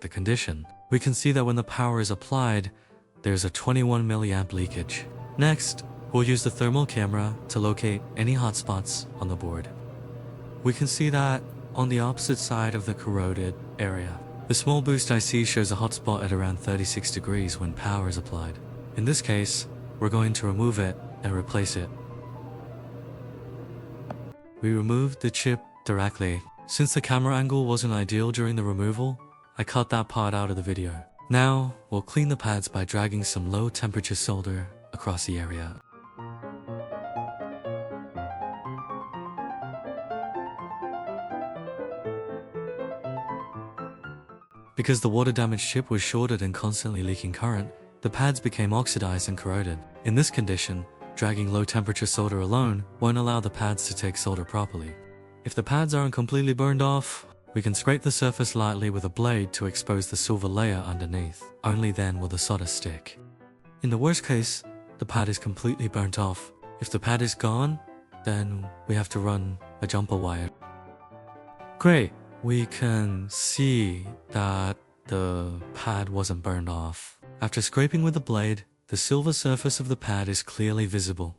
the condition. We can see that when the power is applied, there's a 21 milliamp leakage. Next, we'll use the thermal camera to locate any hotspots on the board. We can see that on the opposite side of the corroded area. The small boost IC shows a hotspot at around 36 degrees when power is applied. In this case, we're going to remove it and replace it. We removed the chip directly. Since the camera angle wasn't ideal during the removal, I cut that part out of the video. Now, we'll clean the pads by dragging some low temperature solder across the area. Because the water-damaged chip was shorted and constantly leaking current, the pads became oxidized and corroded. In this condition, dragging low-temperature solder alone won't allow the pads to take solder properly. If the pads aren't completely burned off, we can scrape the surface lightly with a blade to expose the silver layer underneath. Only then will the solder stick. In the worst case, the pad is completely burnt off. If the pad is gone, then we have to run a jumper wire. Great! We can see that the pad wasn't burned off. After scraping with the blade, the silver surface of the pad is clearly visible.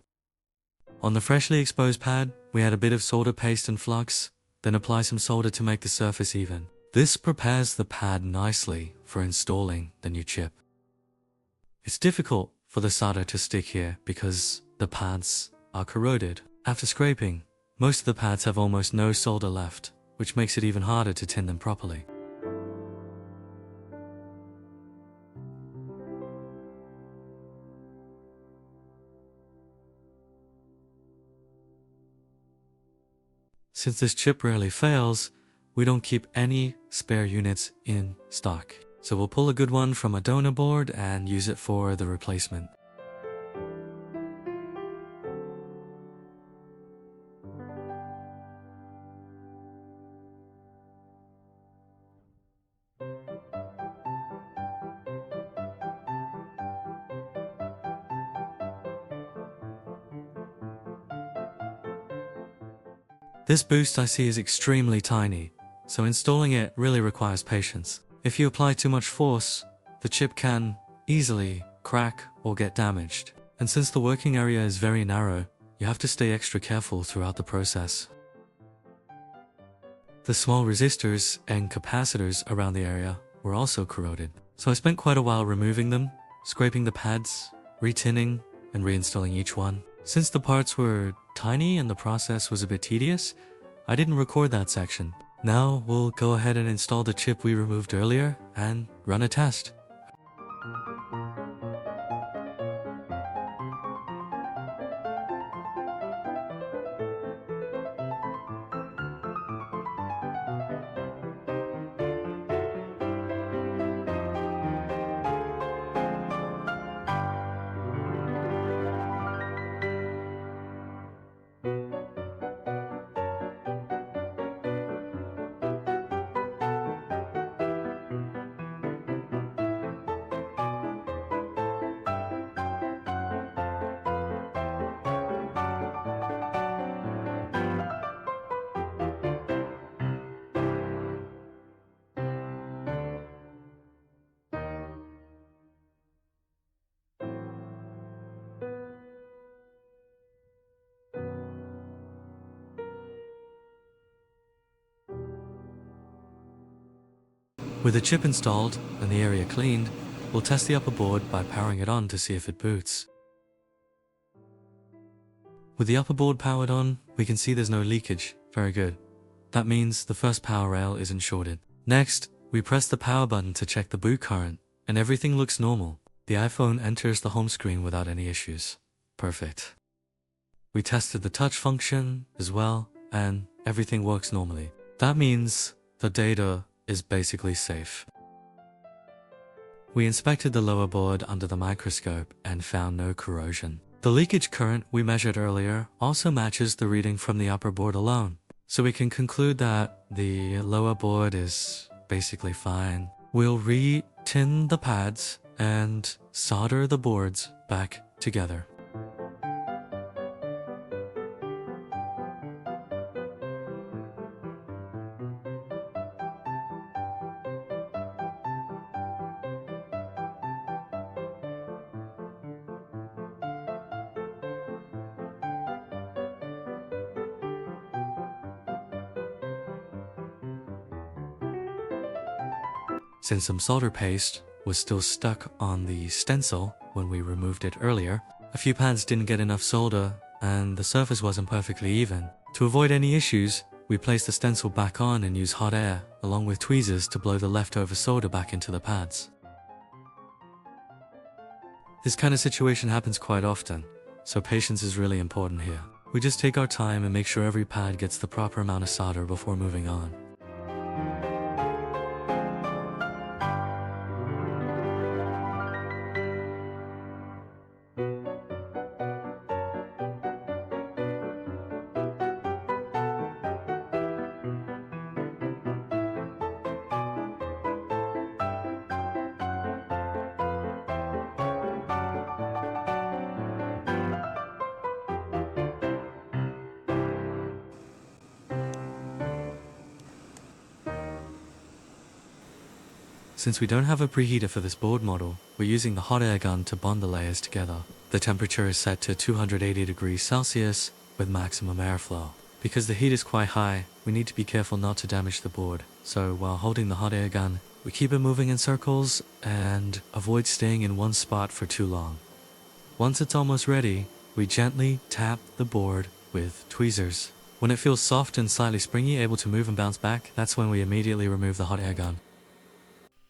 On the freshly exposed pad, we add a bit of solder paste and flux, then apply some solder to make the surface even. This prepares the pad nicely for installing the new chip. It's difficult for the solder to stick here because the pads are corroded. After scraping, most of the pads have almost no solder left, which makes it even harder to tin them properly. Since this chip rarely fails, we don't keep any spare units in stock. So we'll pull a good one from a donor board and use it for the replacement. This boost IC is extremely tiny, so installing it really requires patience. If you apply too much force, the chip can easily crack or get damaged. And since the working area is very narrow, you have to stay extra careful throughout the process. The small resistors and capacitors around the area were also corroded, so I spent quite a while removing them, scraping the pads, retinning, and reinstalling each one. Since the parts were tiny and the process was a bit tedious, I didn't record that section. Now we'll go ahead and install the chip we removed earlier and run a test. With the chip installed and the area cleaned, we'll test the upper board by powering it on to see if it boots. With the upper board powered on, we can see there's no leakage. Very good. That means the first power rail isn't shorted. Next, we press the power button to check the boot current, and everything looks normal. The iPhone enters the home screen without any issues. Perfect. We tested the touch function as well, and everything works normally. That means the data is basically safe. We inspected the lower board under the microscope and found no corrosion. The leakage current we measured earlier also matches the reading from the upper board alone, so we can conclude that the lower board is basically fine. We'll re-tin the pads and solder the boards back together. since some solder paste was still stuck on the stencil when we removed it earlier. A few pads didn't get enough solder and the surface wasn't perfectly even. To avoid any issues, we placed the stencil back on and used hot air along with tweezers to blow the leftover solder back into the pads. This kind of situation happens quite often, so patience is really important here. We just take our time and make sure every pad gets the proper amount of solder before moving on. Since we don't have a preheater for this board model, we're using the hot air gun to bond the layers together. The temperature is set to 280 degrees Celsius with maximum airflow. Because the heat is quite high, we need to be careful not to damage the board. So while holding the hot air gun, we keep it moving in circles and avoid staying in one spot for too long. Once it's almost ready, we gently tap the board with tweezers. When it feels soft and slightly springy, able to move and bounce back, that's when we immediately remove the hot air gun.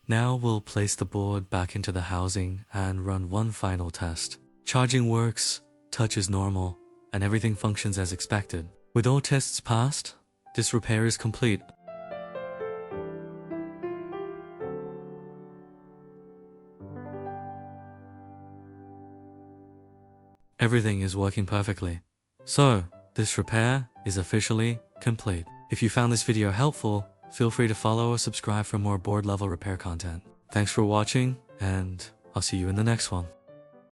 Now we'll place the board back into the housing and run one final test. Charging works, touch is normal, and everything functions as expected. With all tests passed, this repair is complete. Everything is working perfectly. So, this repair is officially complete. If you found this video helpful, feel free to follow or subscribe for more board level repair content. Thanks for watching, and I'll see you in the next one.